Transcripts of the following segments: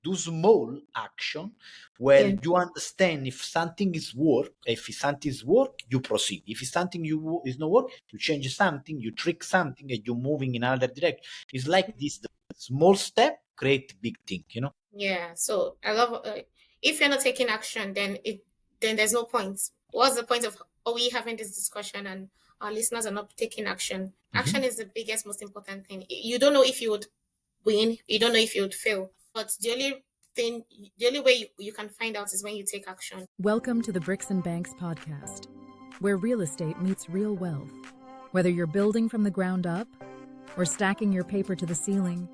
do small action where you understand if something is work. If something is work, you proceed. If something is not work, you change something, you trick something, and you're moving in another direction. It's like this: the small step create big thing. Yeah. So I love if you're not taking action, then there's no point. What's the point of we having this discussion and our listeners are not taking action? Action is the biggest, most important thing. You don't know if you would win. You don't know if you would fail. But the only way you can find out is when you take action. Welcome to the Bricks and Banks podcast, where real estate meets real wealth. Whether you're building from the ground up or stacking your paper to the ceiling,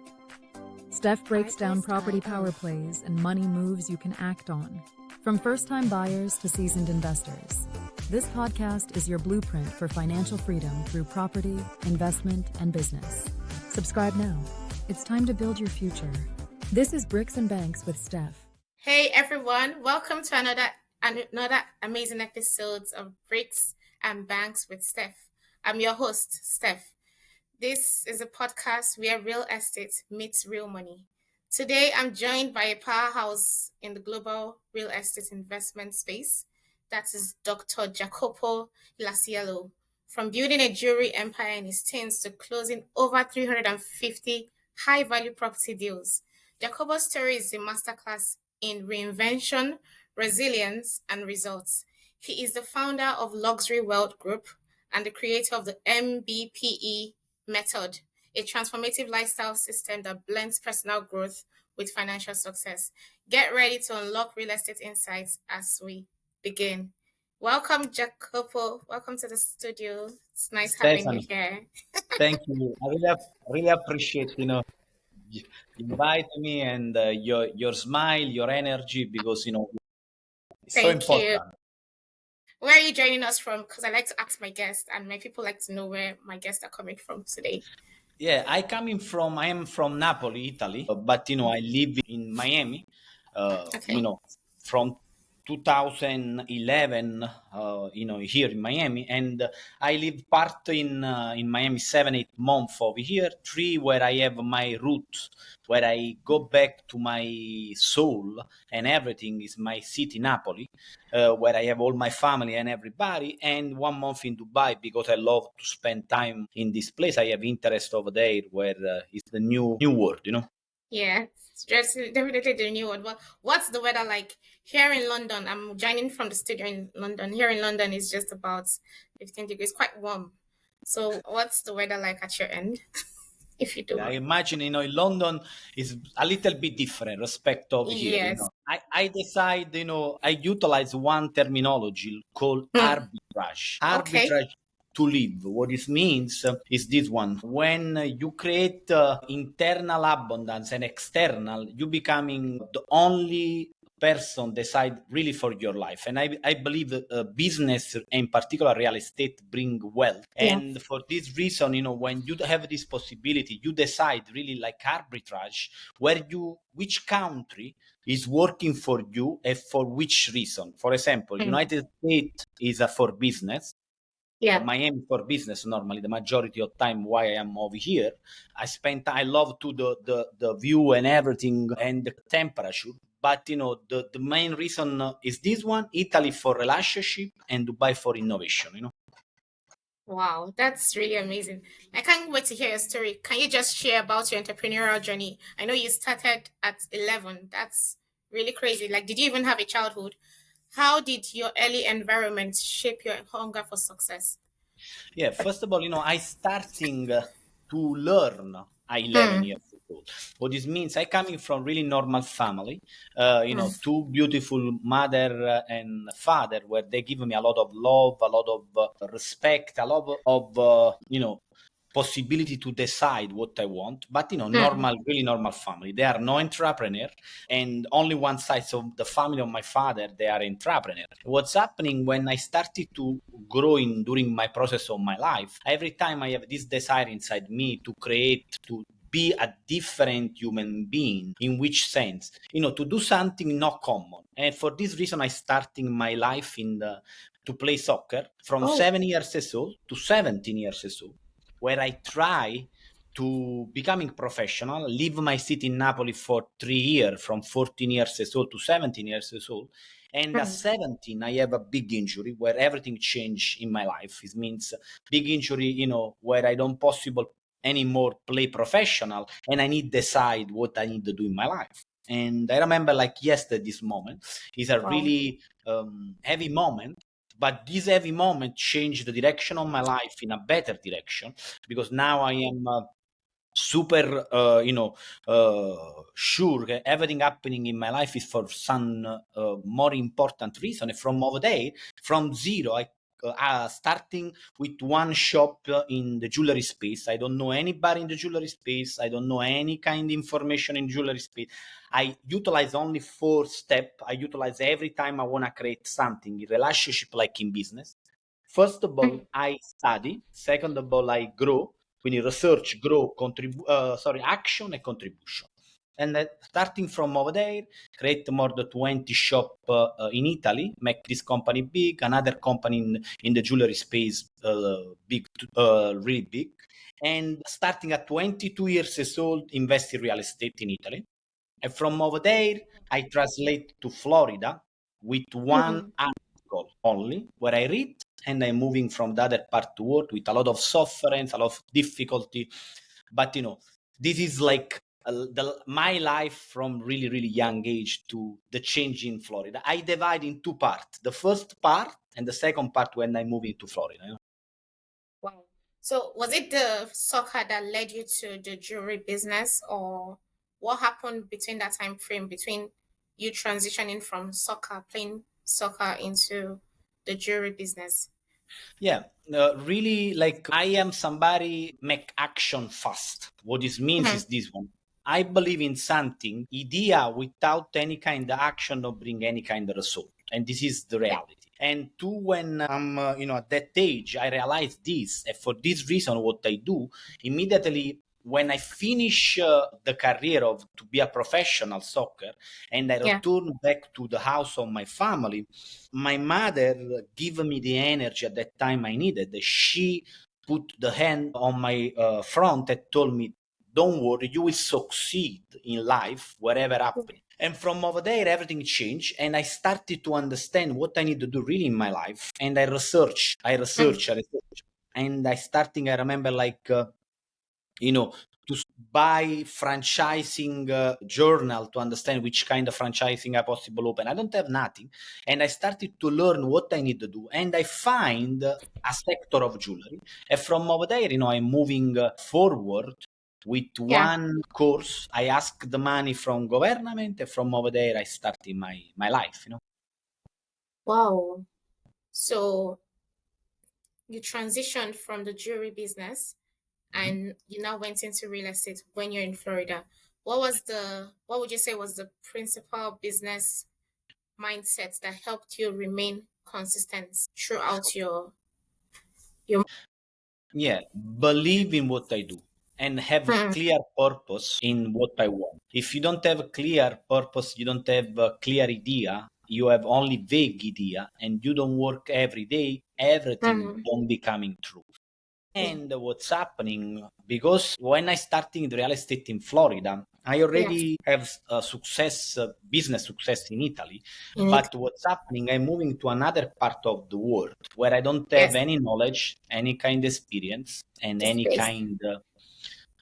Steph breaks down property power plays and money moves you can act on. From first-time buyers to seasoned investors, this podcast is your blueprint for financial freedom through property, investment, and business. Subscribe now. It's time to build your future. This is Bricks and Banks with Steph. Hey everyone, welcome to another amazing episode of Bricks and Banks with Steph. I'm your host, Steph. This is a podcast where real estate meets real money. Today, I'm joined by a powerhouse in the global real estate investment space. That is Dr. Jacopo Iasiello. From building a jewelry empire in his teens to closing over 350 high-value property deals, Jacopo's story is a masterclass in reinvention, resilience, and results. He is the founder of Luxury Wealth Group and the creator of the MPBE Method, a transformative lifestyle system that blends personal growth with financial success. Get ready to unlock real estate insights as we begin. Welcome, Jacopo. Welcome to the studio. It's nice having you here. Thank you. I really appreciate, you invite me and your smile, your energy, because, it's so Thank important. you. Where are you joining us from? Because I like to ask my guests, and my people like to know where my guests are coming from today. Yeah, I am from Napoli, Italy, but I live in Miami. Okay. From 2011, here in Miami, and I live part in Miami 7-8 months over here. 3 where I have my roots, where I go back to my soul, and everything is my city, Napoli, where I have all my family and everybody. And 1 month in Dubai because I love to spend time in this place. I have interest over there, where it's the new world, Yeah, it's just definitely the new one. Well, what's the weather like here in London? I'm joining from the studio in London. Here in London is just about 15 degrees, quite warm. So what's the weather like at your end? If you do. I imagine, in London is a little bit different respect of here. Yes. I decide, I utilize one terminology called arbitrage. Okay. Arbitrage to live. What it means is this one. When you create internal abundance and external, you becoming the only person decide really for your life. And I believe business, in particular real estate, bring wealth. Yeah. And for this reason, when you have this possibility, you decide really like arbitrage, which country is working for you and for which reason. For example, United States is for business. Yeah. Miami for business normally the majority of time. Why I am over here, I love to the view and everything and the temperature. But the main reason is this one: Italy for relationship and Dubai for innovation. Wow, that's really amazing. I can't wait to hear your story. Can you just share about your entrepreneurial journey? I know you started at 11. That's really crazy. Like, did you even have a childhood? How did your early environment shape your hunger for success? Yeah, first of all, I starting to learn at 11 years old. What this means, I coming from really normal family, 2 beautiful mother and father, where they give me a lot of love, a lot of respect, a lot of possibility to decide what I want. But really normal family. They are no entrepreneur, and only one side of the family of my father, they are entrepreneur. What's happening when I started to grow during my process of my life, every time I have this desire inside me to create, to be a different human being. In which sense? To do something not common. And for this reason, I starting my life to play soccer from 7 years old to 17 years old, where I try to becoming professional, leave my city in Napoli for 3 years, from 14 years old to 17 years old. And at 17, I have a big injury where everything changed in my life. It means big injury, where I don't possible anymore play professional, and I need decide what I need to do in my life. And I remember like yesterday, this moment is a really heavy moment. But this heavy moment changed the direction of my life in a better direction, because now I am super sure that everything happening in my life is for some more important reason. And from over there, from zero, I starting with one shop in the jewelry space. I don't know anybody in the jewelry space. I don't know any kind of information in jewelry space. I utilize only 4 steps. I utilize every time I want to create something in relationship, like in business. First of all, I study. Second of all, I grow. Quindi research, grow, action and contribution. And starting from over there, create more than 20 shop in Italy, make this company big, another company in the jewelry space big, really big. And starting at 22 years old, invest in real estate in Italy. And from over there, I translate to Florida with one article only, where I read, and I'm moving from the other part to work with a lot of sufferance, a lot of difficulty. But this is like my life from really, really young age to the change in Florida. I divide in 2 parts. The first part and the second part when I move into Florida. Wow. So was it the soccer that led you to the jewelry business, or what happened between that time frame between you transitioning from playing soccer into the jewelry business? Yeah, really, like I am somebody make action fast. What this means is this one. I believe in something, idea without any kind of action don't bring any kind of result. And this is the reality. And two, when I'm, at that age, I realized this. And for this reason, what I do immediately when I finish the career of to be a professional soccer, and I return back to the house of my family, my mother gave me the energy at that time I needed. She put the hand on my front and told me, don't worry, you will succeed in life, whatever happens. And from over there, everything changed, and I started to understand what I need to do really in my life. And I research, and I remember like, to buy franchising journal to understand which kind of franchising are possible open. I don't have nothing. And I started to learn what I need to do. And I find a sector of jewelry. And from over there, I'm moving forward with one course. I ask the money from government, and from over there, I started my life. Wow. So you transitioned from the jewelry business and you now went into real estate when you're in Florida. What would you say was the principal business mindset that helped you remain consistent throughout your Yeah, believe in what I do and have a clear purpose in what I want. If you don't have a clear purpose, you don't have a clear idea, you have only vague idea, and you don't work every day, everything won't be coming true. And what's happening, because when I started in the real estate in Florida, I already have a business success in Italy. But what's happening, I'm moving to another part of the world where I don't have any knowledge, any kind of experience, and any kind of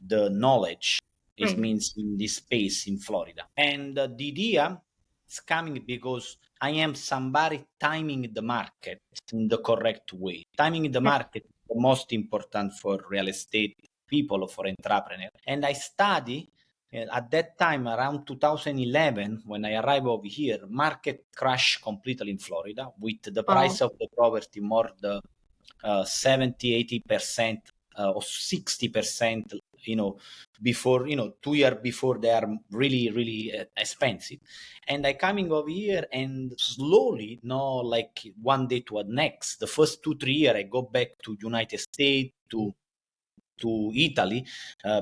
the knowledge. It means in this space in Florida. And the idea is coming because I am somebody timing the market in the correct way. Timing the market is the most important for real estate people or for entrepreneurs. And I study at that time, around 2011, when I arrived over here, market crashed completely in Florida with the price of the property more than 70, 80% or 60%, before, 2 years before they are really, really expensive. And I coming over here and slowly, like one day to the next, the first 2, 3 years, I go back to United States, to to Italy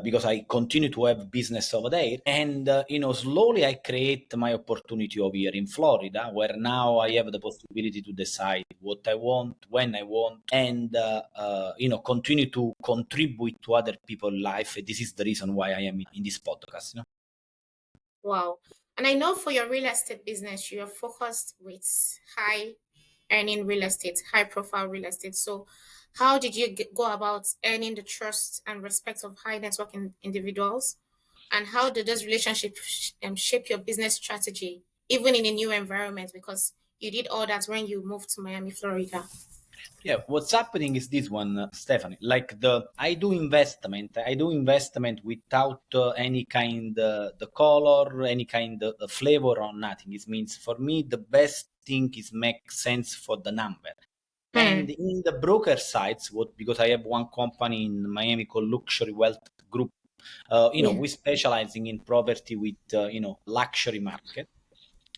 because I continue to have business over there. And, slowly I create my opportunity over here in Florida, where now I have the possibility to decide what I want, when I want, and, continue to contribute to other people's life. This is the reason why I am in this podcast. Wow. And I know for your real estate business, you are focused with high earning real estate, high profile real estate. So, how did you go about earning the trust and respect of high network individuals? And how did those relationships shape your business strategy, even in a new environment? Because you did all that when you moved to Miami, Florida. Yeah, what's happening is this one, Stephanie. Like I do investment without any kind the color, any kind of flavor or nothing. It means for me the best thing is make sense for the number. And in the broker sites, because I have one company in Miami called Luxury Wealth Group. Yeah. We specializing in property with luxury market.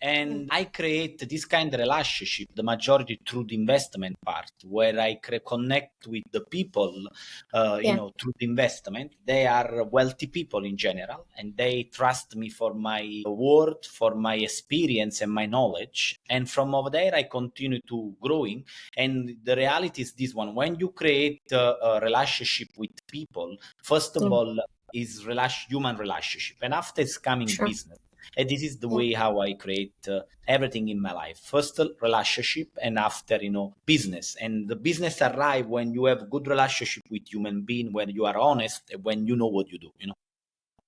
And I create this kind of relationship, the majority through the investment part, where I connect with the people, Yeah. through the investment. They are wealthy people in general, and they trust me for my word, for my experience and my knowledge. And from over there, I continue to growing. And the reality is this one: when you create a relationship with people, first of Yeah. all, is human relationship, and after it's coming Sure. business. And this is the Yeah. way how I create everything in my life. First relationship, and after business. And the business arrive when you have good relationship with human being, when you are honest, and when you know what you do.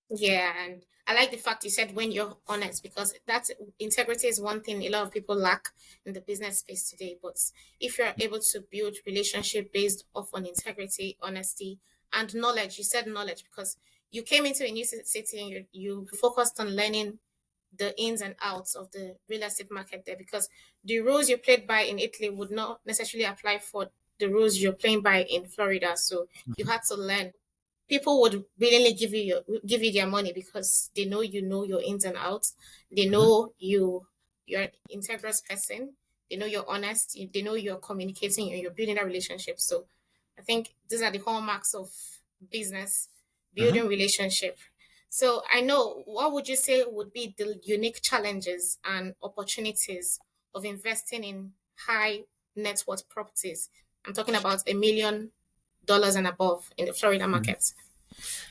Yeah, and I like the fact you said when you're honest, because that's integrity is one thing a lot of people lack in the business space today. But if you're able to build relationship based off on integrity, honesty, and knowledge, you said knowledge because you came into a new city and you focused on learning the ins and outs of the real estate market there, because the rules you played by in Italy would not necessarily apply for the rules you're playing by in Florida. So you had to learn. People would willingly give you their money because they know your ins and outs. They Mhm. know you're an integrous person. They know you're honest. They know you're communicating and you're building a relationship. So I think these are the hallmarks of business, Mhm. building relationship. So I know, what would you say would be the unique challenges and opportunities of investing in high net worth properties? I'm talking about $1 million and above in the Florida Mhm. market.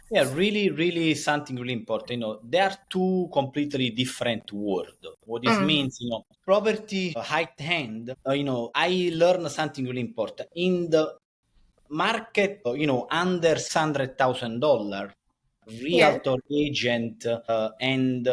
Yeah, really, really something really important. They are two completely different words. What this Mm, means, property, high end, I learned something really important. In the market, under $100,000, yeah. realtor agent and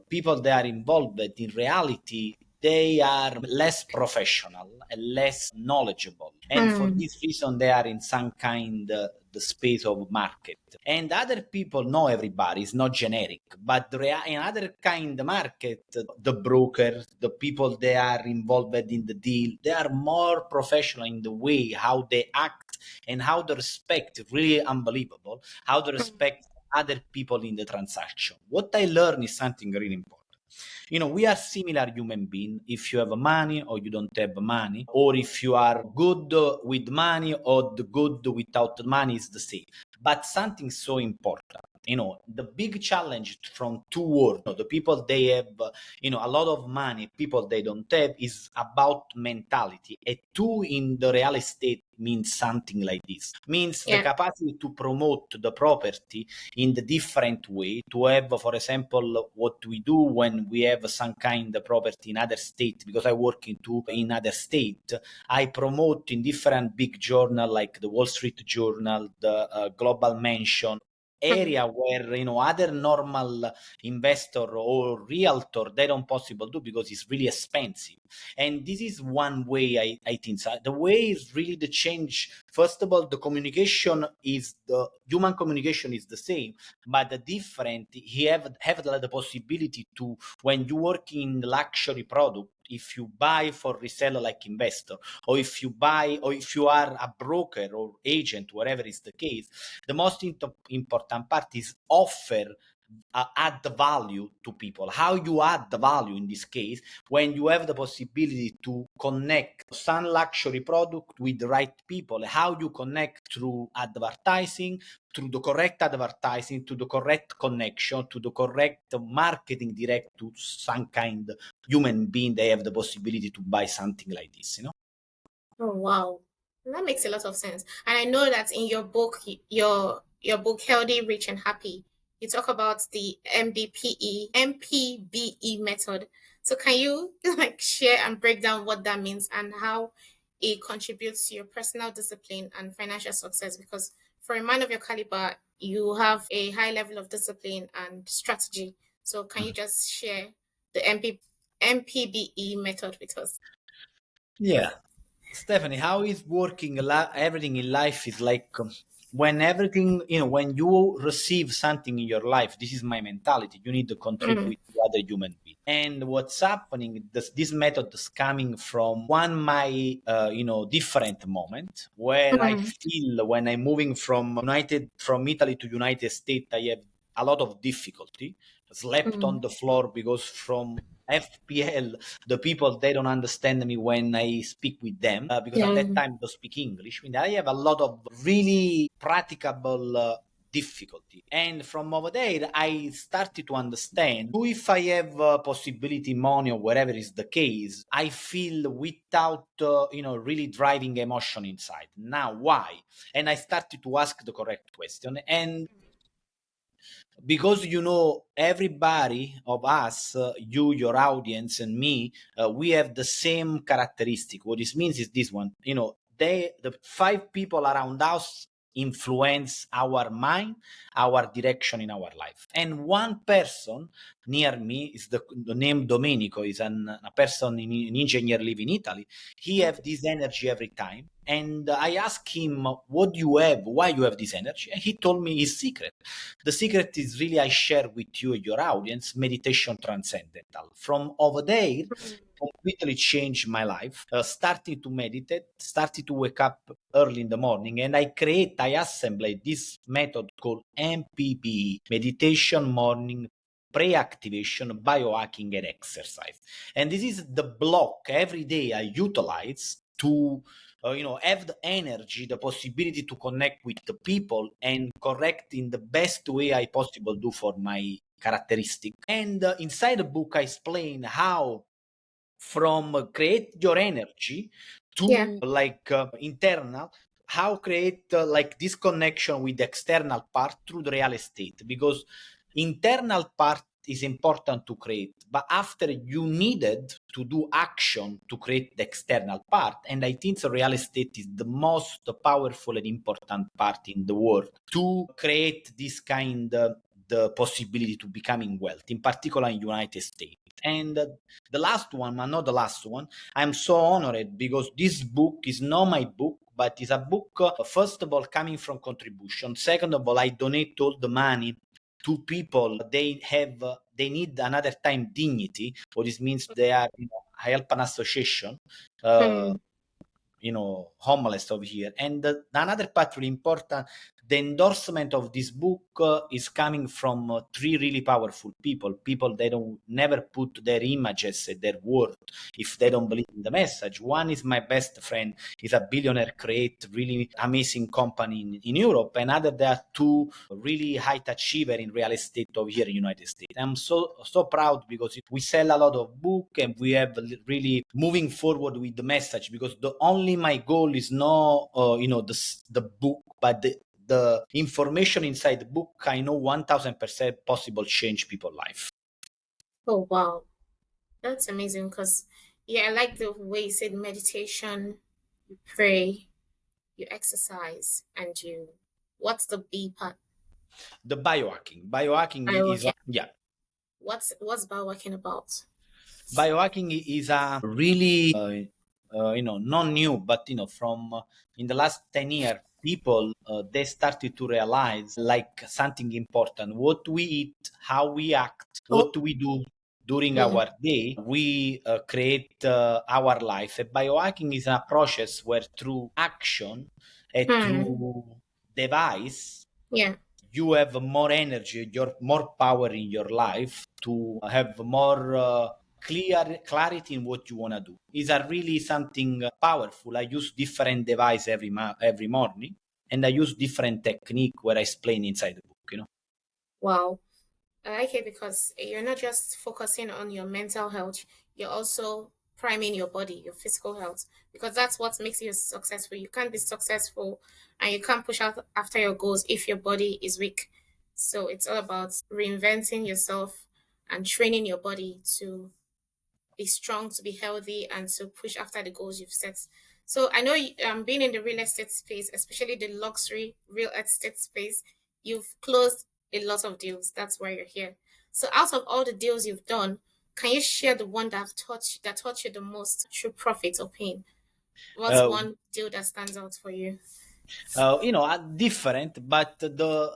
people that are involved, in reality, they are less professional and less knowledgeable. And for Mm, this reason, they are in some kind the space of market. And other people know everybody, it's not generic. But in other kind of market, the brokers, the people they are involved in the deal, they are more professional in the way how they act and how they respect, really unbelievable, how they respect other people in the transaction. What I learned is something really important. We are similar human beings. If you have money or you don't have money, or if you are good with money or the good without money is the same. But something so important. The big challenge from two worlds, the people they have, a lot of money, people they don't have, is about mentality. And two in the real estate means something like this. Means the yeah. capacity to promote the property in the different way, to have, for example, what we do when we have some kind of property in other state, because I work in other state. I promote in different big journal like the Wall Street Journal, the Global Mention, Mm, area where other normal investor or realtor they don't possible do, because it's really expensive. And this is one way I think so. The way is really the change. First of all, the communication is the human communication is the same, but the different, he have the possibility to, when you work in luxury product, if you buy for reseller like investor, or if you buy, or if you are a broker or agent, whatever is the case, the most important part is offer add the value to people. How you add the value in this case when you have the possibility to connect some luxury product with the right people, how you connect through advertising, through the correct advertising, to the correct connection, to the correct marketing direct to some kind of human being, they have the possibility to buy something like this, you know? Oh wow, that makes a lot of sense. And I know that in your book, your book Healthy, Rich, and Happy, you talk about the MPBE method. So can you like share and break down what that means and how it contributes to your personal discipline and financial success? Because for a man of your caliber, you have a high level of discipline and strategy. So can you just share the MPBE method with us? Yeah. Stephanie, how is working? Everything in life is like when everything, when you receive something in your life, this is my mentality. You need to Mm, contribute to other human beings. And what's happening, this method is coming from one my, different moment where I mm, feel when I'm moving from Italy to United States, I have a lot of difficulty. Slept on mm. the floor because from FPL the people they don't understand me when I speak with them because at Yeah. that time they speak English. I mean, I have a lot of really practicable difficulty, and from over there I started to understand who if I have possibility money or whatever is the case, I feel without really driving emotion inside. Now why? And I started to ask the correct question, and because everybody of us, you, your audience, and me, we have the same characteristic. What this means is this one, the five people around us influence our mind, our direction in our life, and one person near me is the name Domenico, is a person in engineer live in Italy. He have this energy every time, and I asked him, what do you have, why you have this energy, and he told me his secret. The secret is really I share with you, your audience, meditation transcendental. From over there, completely changed my life. Starting to meditate, started to wake up early in the morning, and I assembled this method called MPBE, meditation morning pre-activation, biohacking, and exercise. And this is the block every day I utilize to have the energy, the possibility to connect with the people and correct in the best way I possible do for my characteristic. And inside the book I explain how from create your energy Yeah. to like internal, how create like this connection with the external part through the real estate, because internal part is important to create, but after you needed to do action to create the external part. And I think the real estate is the most powerful and important part in the world to create this kind of the possibility to becoming wealthy, in particular in United States. And the last one, but not the last one, I'm so honored because this book is not my book, but it's a book, first of all, coming from contribution. Second of all, I donate all the money to people. They need another time dignity. What this means, they are, I help an association, uh, Mm. homeless over here. And another part really important, the endorsement of this book is coming from three really powerful people they don't never put their images and their word if they don't believe in the message. One is my best friend, he's a billionaire, create really amazing company in Europe. Another, there are two really high achiever in real estate over here in United States. I'm so proud because we sell a lot of book and we have really moving forward with the message, because the only my goal is not the book, but the information inside the book. I know 1000% possible change people's life. Oh wow, that's amazing. Because yeah, I like the way you said meditation, you pray, you exercise, and you. What's the B part? The biohacking is Biohacking. yeah. What's biohacking about? Biohacking is a really not new, but from in the last 10 years, people they started to realize like something important: what we eat, how we act, Oh, what we do during yeah. our day, we create our life. And biohacking is a process where through action and Hmm. through device, Yeah. you have more energy, you're more power in your life to have more clarity in what you want to do. Is a really something powerful. I use different device every morning, and I use different technique where I explain inside the book. Wow. I like it because you're not just focusing on your mental health, you're also priming your body, your physical health, because that's what makes you successful. You can't be successful and you can't push out after your goals if your body is weak. So it's all about reinventing yourself and training your body to be strong, to be healthy, and to push after the goals you've set. So I know being in the real estate space, especially the luxury real estate space, you've closed a lot of deals. That's why you're here. So out of all the deals you've done, can you share the one that taught you the most through profit or pain? What's Uh, one deal that stands out for you? are different, but the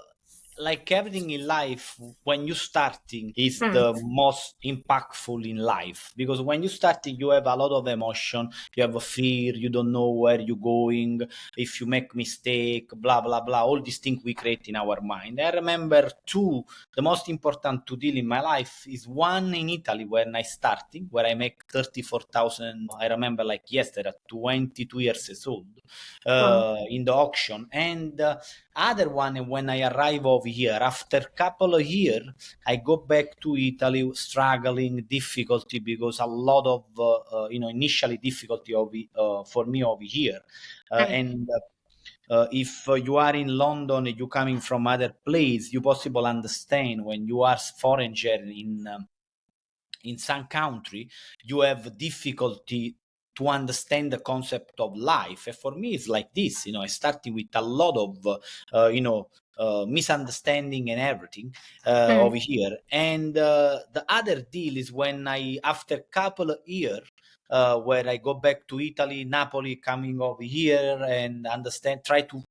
like everything in life, when you starting is Hmm. the most impactful in life, because when you starting you have a lot of emotion, you have a fear, you don't know where you're going, if you make mistake, blah blah blah, all these things we create in our mind. I remember two, the most important two deal in my life is one in Italy when I starting, where I make 34,000. I remember like yesterday, at 22 years old, Wow. in the auction. And other one, when I arrive over here after couple of years, I go back to Italy, struggling, difficulty, because a lot of initially difficulty for me over here, Hmm. and if you are in London and you coming from other place, you possible understand when you are foreigner in some country, you have difficulty to understand the concept of life. And for me, it's like this. I started with a lot of, misunderstanding and everything Hmm. over here. And the other deal is when after couple of years, where I go back to Italy, Napoli, coming over here and understand, try to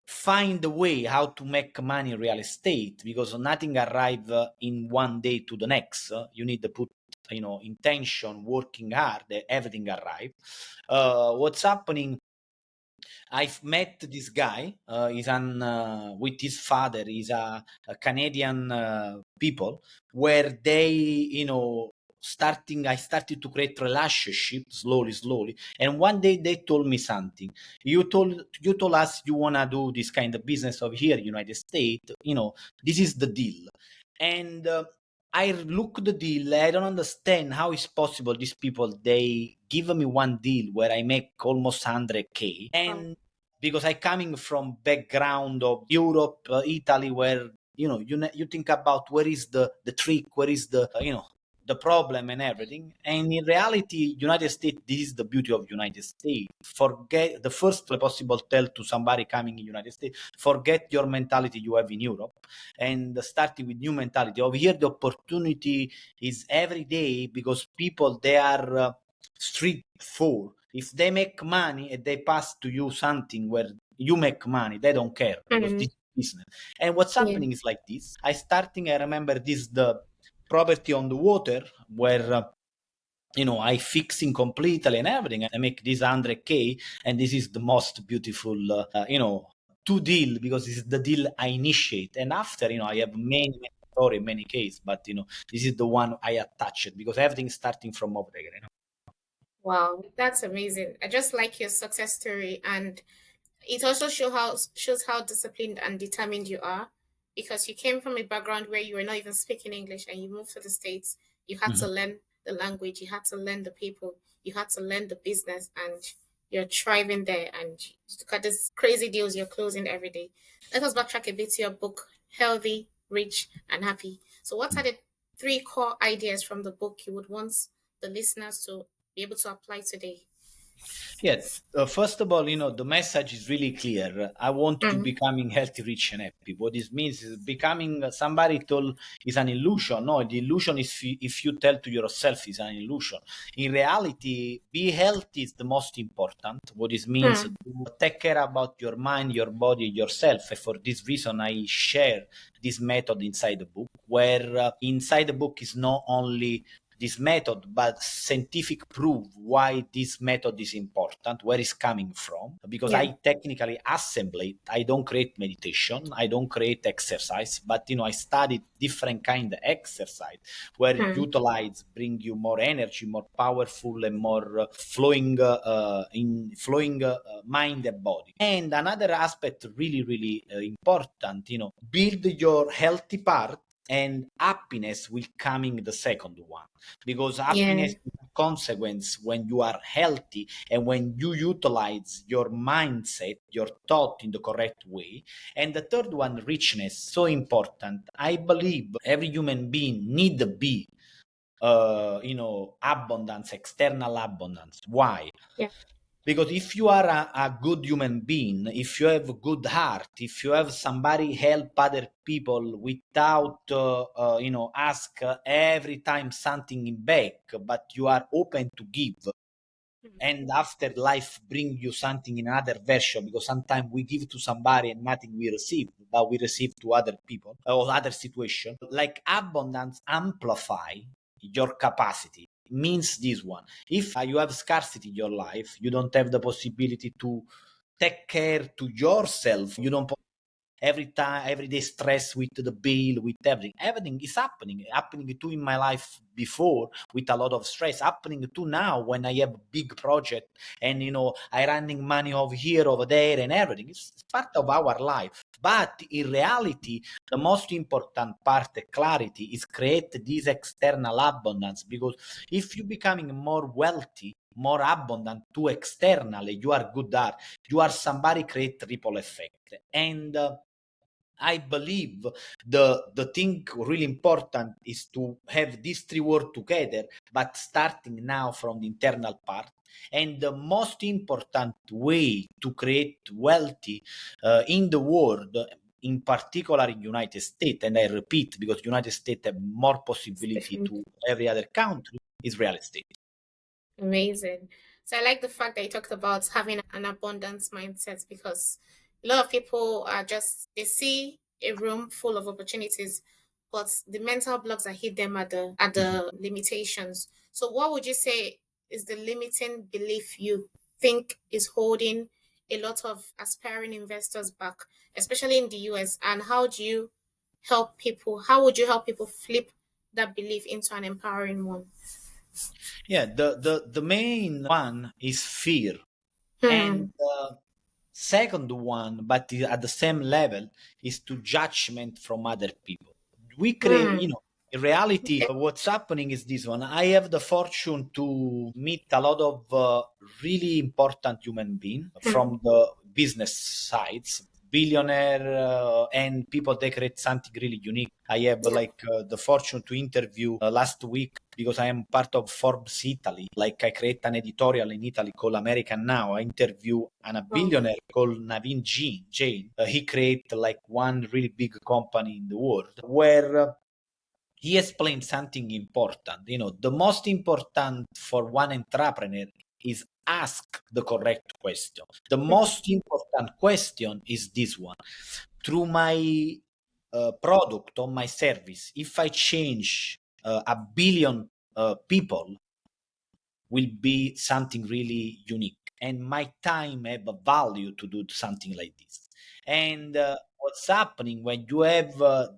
find a way how to make money in real estate, because nothing arrive in one day to the next. You need to put intention, working hard, everything arrive. What's happening, I've met this guy. He's with his father. He's a Canadian people, where they, starting. I started to create relationship slowly, slowly. And one day they told me something. You told us you wanna do this kind of business over here, United States. This is the deal. And I look the deal. I don't understand how it's possible. These people, they give me one deal where I make almost 100K, Wow. and because I coming from background of Europe, Italy, where you think about where is the trick, where is the problem and everything. And in reality, United States, this is the beauty of United States. Forget the first possible tell to somebody coming in United States, forget your mentality you have in Europe, and starting with new mentality. Over here, the opportunity is every day, because people, they are straightforward. If they make money and they pass to you something where you make money, they don't care, because Hmm. this is business. And what's Yeah. happening is like this. I remember this, the property on the water, where I fixing completely and everything. I make this 100K, and this is the most beautiful, to deal, because this is the deal I initiate. And after, I have many story, many case, but this is the one I attached, because everything starting from over there. Wow, that's amazing. I just like your success story, and it also shows how disciplined and determined you are, because you came from a background where you were not even speaking English and you moved to the States. You had to Mhm. learn the language, you had to learn the people, you had to learn the business, and you're thriving there. And look at these crazy deals you're closing every day. Let us backtrack a bit to your book, Healthy, Rich, and Happy. So, what are the three core ideas from the book you would want the listeners to be able to apply today? Yeah. First of all, the message is really clear. I want to Mm, becoming healthy, rich, and happy. What this means is becoming somebody told is an illusion. No, the illusion is if you tell to yourself is an illusion. In reality, be healthy is the most important. What this means to mm, take care about your mind, your body, yourself. And for this reason, I share this method inside the book, where inside the book is not only this method, but scientific proof why this method is important, where it's coming from. Because I technically assemble it. I don't create meditation, I don't create exercise, but I studied different kind of exercise where utilize bring you more energy, more powerful, and more flowing mind and body. And another aspect really important, build your healthy part, and happiness will come in the second one, because happiness is a consequence when you are healthy and when you utilize your mindset, your thought in the correct way. And the third one, richness, so important. I believe every human being need to be abundance, external abundance. Why? Because if you are a good human being, if you have a good heart, if you have somebody help other people without, ask every time something in back, but you are open to give, and after life bring you something in another version, because sometimes we give to somebody and nothing we receive, but we receive to other people or other situation. Like abundance amplify your capacity. It means this one. If you have scarcity in your life, you don't have the possibility to take care to yourself. You don't every day stress with the bill, with everything is happening too in my life before, with a lot of stress, happening too now when I have a big project, and I running money over here, over there, and everything. It's part of our life. But in reality, the most important part, the clarity, is create this external abundance. Because if you becoming more wealthy, more abundant to externally, you are good at, you are somebody create ripple effect. And I believe the thing really important is to have these three words together, but starting now from the internal part. And the most important way to create wealthy in the world, in particular in United States, and I repeat, because United States have more possibility to every other country, is real estate. Amazing. So I like the fact that you talked about having an abundance mindset, because a lot of people are just, they see a room full of opportunities, but the mental blocks that hit them are the limitations. So what would you say is the limiting belief you think is holding a lot of aspiring investors back, especially in the US? And how do you help people? How would you help people flip that belief into an empowering one? Yeah, the main one is fear. And second one, but at the same level, is to judgment from other people. We create, in reality, what's happening is this one. I have the fortune to meet a lot of really important human beings from the business sides, billionaire, and people that create something really unique. I have the fortune to interview last week, because I am part of Forbes Italy. Like, I create an editorial in Italy called American Now. I interview a billionaire called Naveen Jain. He create like one really big company in the world, where he explained something important. The most important for one entrepreneur is ask the correct question. The most important question is this one. Through my product or my service, if I change a billion people, will be something really unique, and my time have a value to do something like this. And what's happening when you have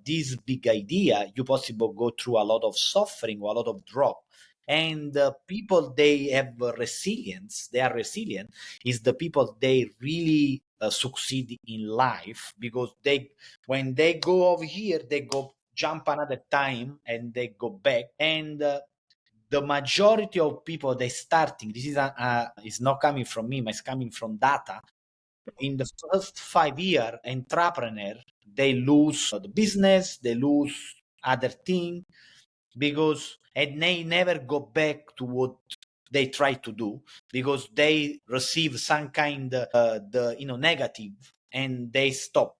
this big idea, you possibly go through a lot of suffering or a lot of drop. And people, they have resilience, they are resilient, is the people they really succeed in life, because they, when they go over here, they go jump another time and they go back. And the majority of people they starting, this is not coming from me, but it's coming from data. In the first 5 years, entrepreneur, they lose the business, they lose other thing, because and they never go back to what they try to do, because they receive some kind the negative, and they stop.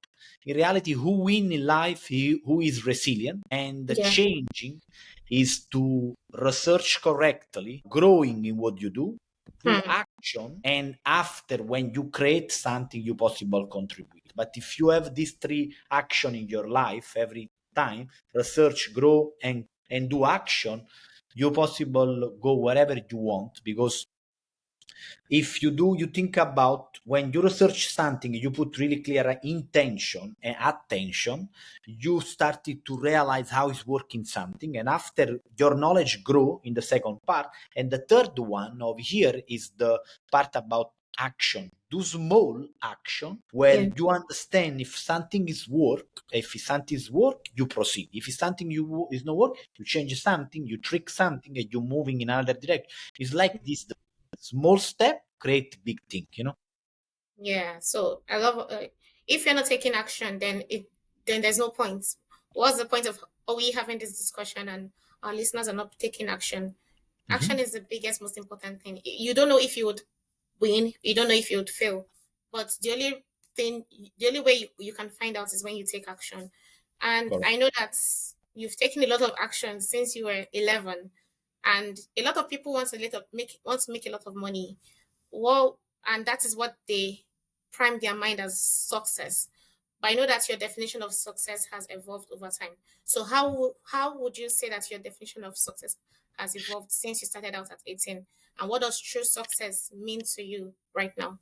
In reality, who win in life, who is resilient, and the changing is to research correctly, growing in what you do action, and after, when you create something, you possible contribute. But if you have these three action in your life every time, research, grow, and do action, you possible go wherever you want, because if you do, you think about when you research something, you put really clear intention and attention, you started to realize how it's working something. And after your knowledge grow in the second part. And the third one over here is the part about action. Do small action where you understand if something is work. If something is work, you proceed. If it's something you is not work, you change something, you trick something, and you're moving in another direction. It's like this. The small step create big thing, Yeah, so I love if you're not taking action, then there's no point. What's the point of we having this discussion and our listeners are not taking action? Action is the biggest, most important thing. You don't know if you would win, you don't know if you would fail, but the only way you can find out is when you take action. And Correct. I know that you've taken a lot of action since you were 11, and a lot of people want to make a lot of money. Well, and that is what they prime their mind as success. But I know that your definition of success has evolved over time. So how would you say that your definition of success has evolved since you started out at 18? And what does true success mean to you right now?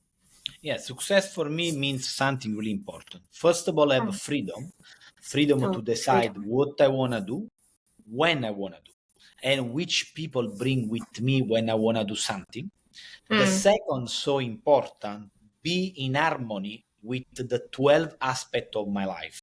Yeah, success for me means something really important. First of all, I have freedom to Oh, decide freedom. what I want to do, when I want to do, and which people bring with me when I want to do something. The Mm, second, so important, be in harmony with the 12 aspect of my life.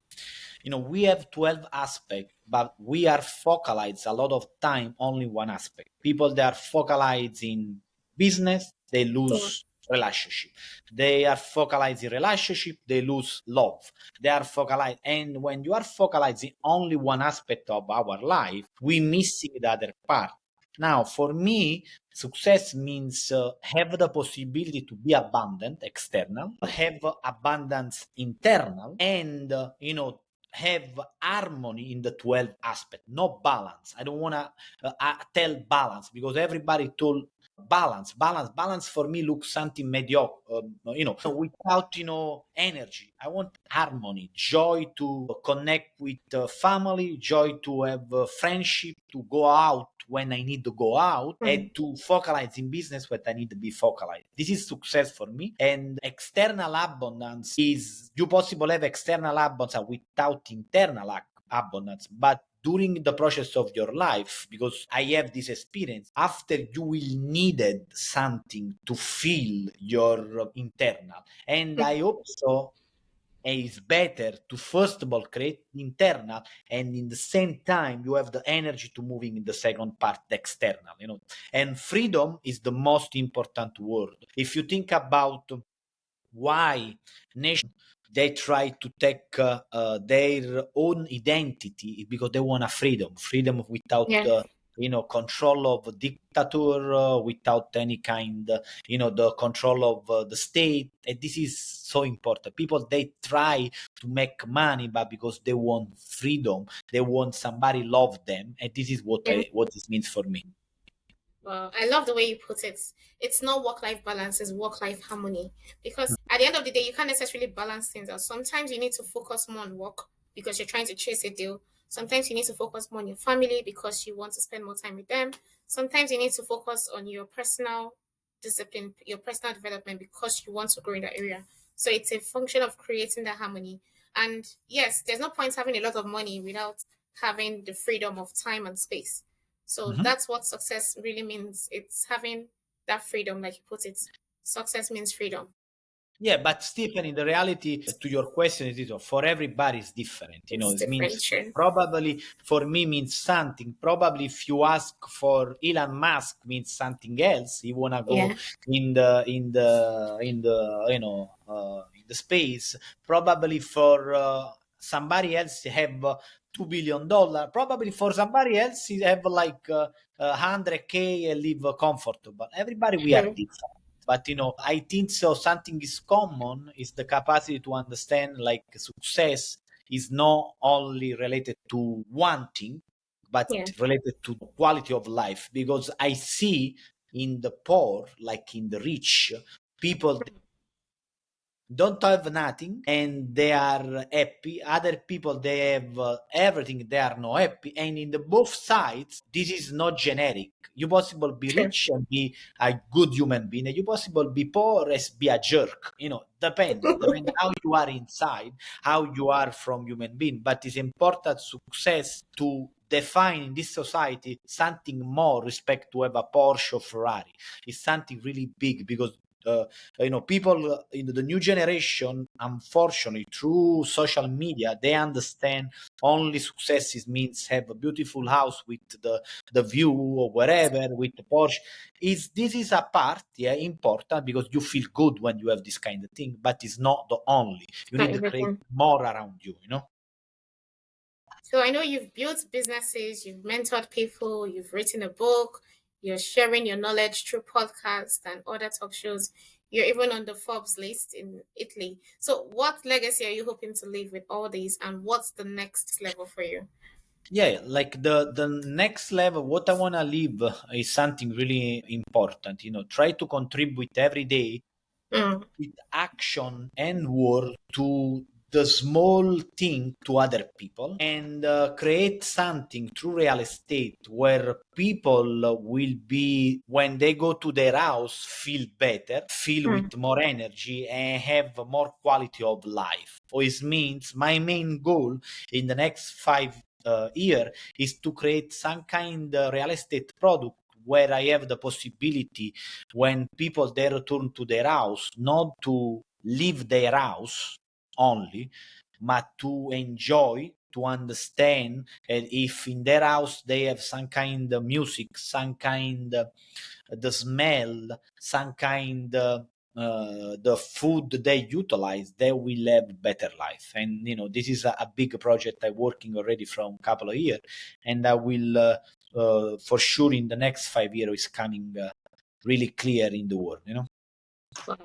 We have 12 aspects, but we are focalized a lot of time only one aspect. People that are focalized in business, they yeah. lose relationship. They are focalized in relationship, they lose love. They are focalized, and when you are focalized in only one aspect of our life, we missing the other part. Now, for me, success means have the possibility to be abundant external, have abundance internal, and have harmony in the 12 aspect, not balance. I don't want to tell balance, because everybody told balance for me looks something mediocre, without energy. I want harmony, joy to connect with family, joy to have friendship, to go out when I need to go out, and Mm, to focalize in business when I need to be focalized. This is success for me. And external abundance is, you possible have external abundance without internal abundance, but during the process of your life, because I have this experience, after you will needed something to feel your internal. And mm, I hope so. It's better to first of all create internal, and in the same time you have the energy to moving in the second part, external. And freedom is the most important word. If you think about why nation, they try to take their own identity, because they want a freedom without yeah. control of dictator, without any kind the control of the state. And this is so important. People, they try to make money, but because they want freedom, they want somebody love them. And this is Yeah. what this means for me. Well, I love the way you put it. It's not work-life balance, it's work-life harmony. Because at the end of the day, you can't necessarily balance things out. Sometimes you need to focus more on work because you're trying to chase a deal. Sometimes you need to focus more on your family because you want to spend more time with them. Sometimes you need to focus on your personal discipline, your personal development because you want to grow in that area. So it's a function of creating that harmony. And yes, there's no point having a lot of money without having the freedom of time and space. So Mhm. that's what success really means. It's having that freedom, like you put it. Success means freedom. Yeah, but Stephen, in the reality, to your question, it is for everybody is different. It's It means different. Sure. probably for me means something. Probably if you ask for Elon Musk means something else. He wanna go Yeah. in the space. Probably for somebody else have $2 billion. Probably for somebody else he have like 100K and live comfortable. Everybody we are Hmm. different. But I think so something is common is the capacity to understand like success is not only related to one thing, but Yeah. related to quality of life. Because I see in the poor, like in the rich, people don't have nothing and they are happy. Other people, they have everything, they are not happy. And in the both sides, this is not generic. You possible be True. rich and be a good human being, and you possible be poor as be a jerk. Depend how you are inside, how you are from human being. But it's important success to define in this society something more respect to have a Porsche or Ferrari. It's something really big, because people in the new generation, unfortunately, through social media, they understand only successes means have a beautiful house with the view or wherever with the Porsche. This is a part, yeah, important, because you feel good when you have this kind of thing, but it's not the only. You Not need to create everything. more around you. So I know you've built businesses, you've mentored people, you've written a book, you're sharing your knowledge through podcasts and other talk shows. You're even on the Forbes list in Italy. So what legacy are you hoping to leave with all these, and what's the next level for you? Yeah, like the next level, what I want to leave is something really important. Try to contribute every day Mm, with action and word to the small thing to other people, and create something through real estate where people will be, when they go to their house, feel better, feel mm, with more energy, and have more quality of life. So it means my main goal in the next 5 years is to create some kind of real estate product where I have the possibility, when people they return to their house, not to leave their house only, but to enjoy, to understand, and if in their house they have some kind of music, some kind of the smell, some kind of the food they utilize, they will have better life. And this is a big project I'm working already from a couple of years, and I will for sure in the next 5 years is coming really clear in the world. wow,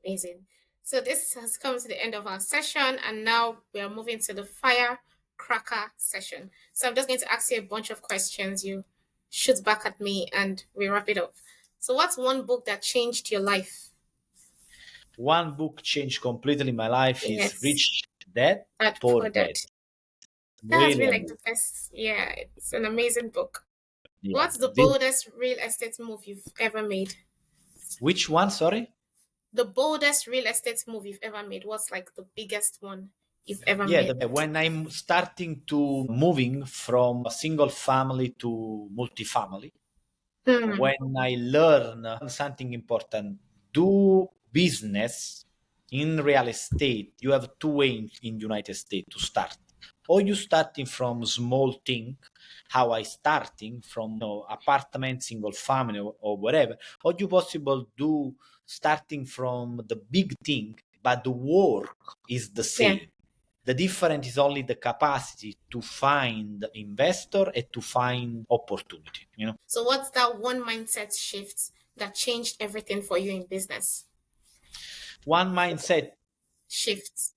amazing. So this has come to the end of our session, and now we are moving to the firecracker session. So I'm just going to ask you a bunch of questions. You shoot back at me, and we wrap it up. So, what's one book that changed your life? One book changed completely my life is Yes, Rich Dad, that Poor poor Dad. dad. That has Really been like the amazing. best. Yeah, it's an amazing book. Yeah. What's the boldest real estate move you've ever made? Which one? Sorry. The boldest real estate move you've ever made. What's like the biggest one you've ever Yeah, made? when I'm starting to moving from a single family to multifamily, Hmm. when I learn something important, do business in real estate, you have two ways in United States to start. Or you starting from small thing, how I starting from apartment, single family, or whatever, or you possible do starting from the big thing, but the work is the Yeah. same. The difference is only the capacity to find investor and to find opportunity. So, what's that one mindset shift that changed everything for you in business? One mindset. Shift.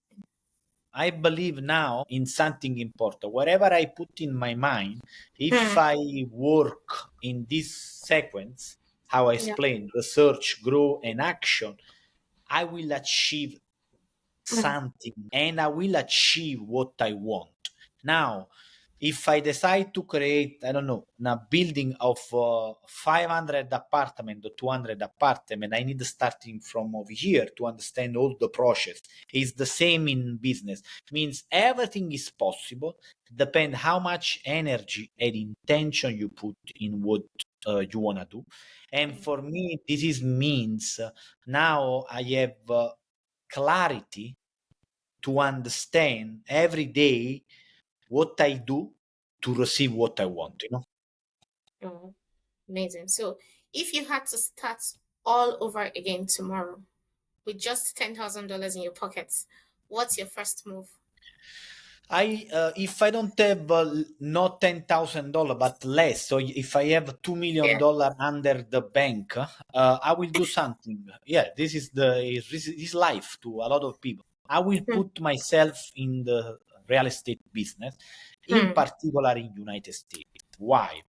I believe now in something important. Whatever I put in my mind, if Hmm. I work in this sequence, how I Yeah. explain research, grow, and action, I will achieve Hmm. something and I will achieve what I want. Now, if I decide to create, I don't know, a building of 500 apartment or 200 apartment, I need starting from over here to understand all the process. It's the same in business. Means everything is possible. Depend how much energy and intention you put in what you want to do. And for me, this is means now I have clarity to understand every day what I do to receive what I want. Oh, amazing. So, if you had to start all over again tomorrow with just $10,000 in your pockets, what's your first move? I if I don't have not $10,000 but less, so if I have $2 million Yeah. under the bank, I will do something. Yeah, this is life to a lot of people. I will Hmm. put myself in the real estate business, in Hmm. particular in United States. Why?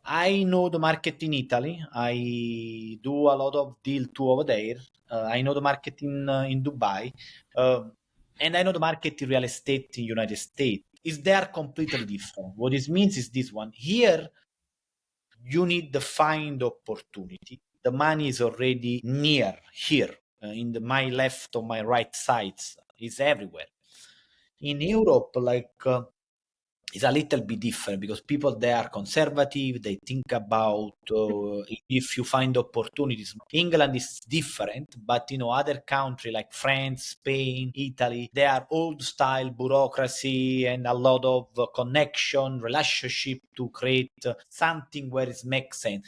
I know the market in Italy. I do a lot of deal too over there. I know the market in Dubai, and I know the market in real estate in United States. Is they are completely different. What this means is this one here. You need to find opportunity. The money is already near here, my left or my right sides. Is everywhere. In Europe, it's a little bit different because people they are conservative. They think about if you find opportunities. England is different, but other country like France, Spain, Italy, they are old style bureaucracy and a lot of connection, relationship to create something where it makes sense.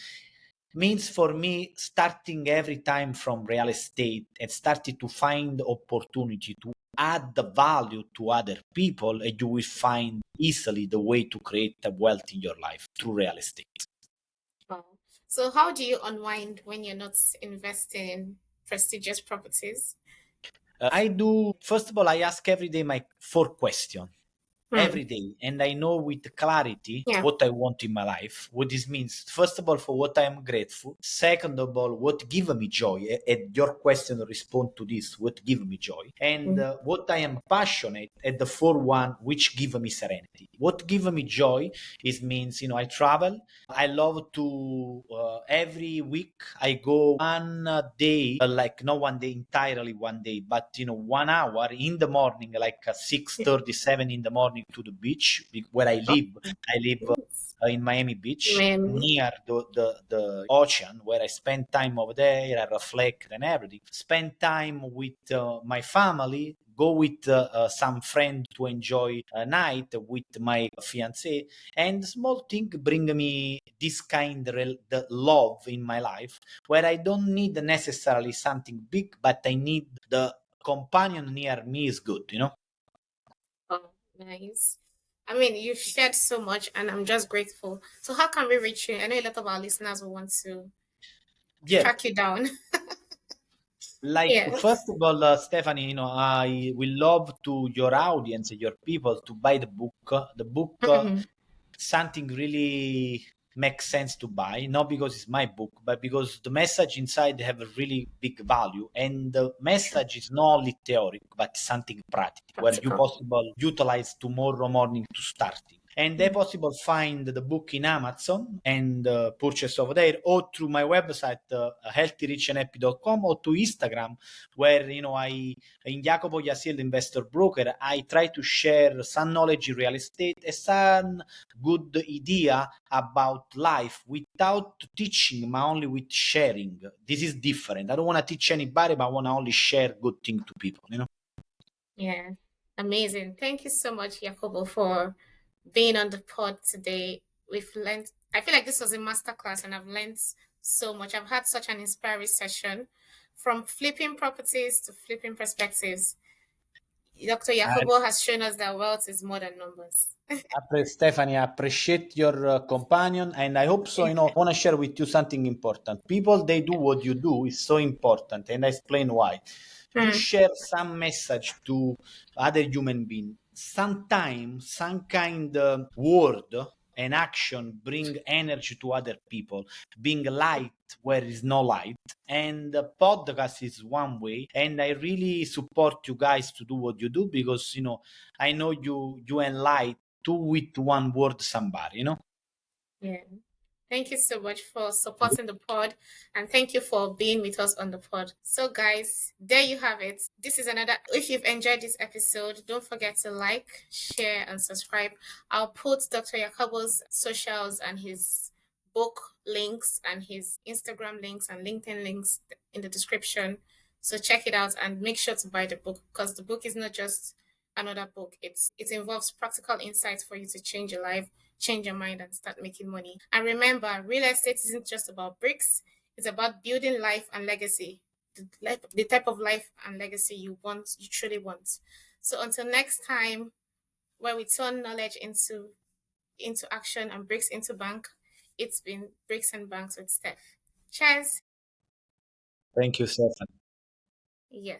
Means for me starting every time from real estate and starting to find opportunity to add the value to other people, and you will find easily the way to create a wealth in your life through real estate. Wow. So how do you unwind when you're not investing in prestigious properties? I do, first of all, I ask every day my 4 questions Hmm. every day, and I know with clarity Yeah. what I want in my life. What this means, first of all, for what I am grateful. Second of all, what give me joy. And your question respond to this: what give me joy, and Hmm. what I am passionate. At the fourth one, which give me serenity. What give me joy is means I travel. I love to every week I go one day, like not one day entirely one day, but 1 hour in the morning, like 6:37 in the morning to the beach where I Oh, live. I live nice. in Miami Beach Miami. near the ocean where I spend time over there. I reflect and everything. Spend time with my family. Go with some friend to enjoy a night with my fiance, and small thing bring me this kind of the love in my life where I don't need necessarily something big, but I need the companion near me is good. Oh, nice. I mean, you've shared so much, and I'm just grateful. So, how can we reach you? I know a lot of our listeners will want to Yeah, track you down. like Yeah. first of all, Stephanie, I will love to your audience, your people, to buy the book. The book Mhm. something really makes sense to buy, not because it's my book, but because the message inside have a really big value, and the Sure. message is not only theoretic but something practical where you Practical. possible utilize tomorrow morning to starting. And they Mm. possible find the book in Amazon and purchase over there, or through my website healthyrichandhappy.com, or to Instagram where I in Jacopo Iasiello Investor Broker I try to share some knowledge in real estate and some good idea about life without teaching, but only with sharing. This is different. I don't want to teach anybody, but I want to only share good thing to people. Yeah. Amazing. Thank you so much, Jacopo, for being on the pod today. We've learned, I feel like this was a masterclass, and I've learned so much. I've had such an inspiring session from flipping properties to flipping perspectives. Dr. I, Jacopo has shown us that wealth is more than numbers. Stephanie, I appreciate your companion, and I hope so. I want to share with you something important. People, they do what you do is so important, and I explain why. You Hmm. share some message to other human being. Sometimes some kind of word and action bring energy to other people, being light where is no light. And the podcast is one way, and I really support you guys to do what you do because I know you enlighten two with one word somebody. Yeah. Thank you so much for supporting the pod, and thank you for being with us on the pod. So, guys, there you have it. This is another. If you've enjoyed this episode, don't forget to like, share, and subscribe. I'll put Dr. Jacobo's socials and his book links and his Instagram links and LinkedIn links in the description. So check it out and make sure to buy the book, because the book is not just another book. It involves practical insights for you to change your life, change your mind, and start making money. And remember, real estate isn't just about bricks, it's about building life and legacy. The type of life and legacy you truly want. So until next time, where we turn knowledge into action and bricks into bank, it's been Bricks and Banks with Steph. Cheers. Thank you, Stefan. Yes.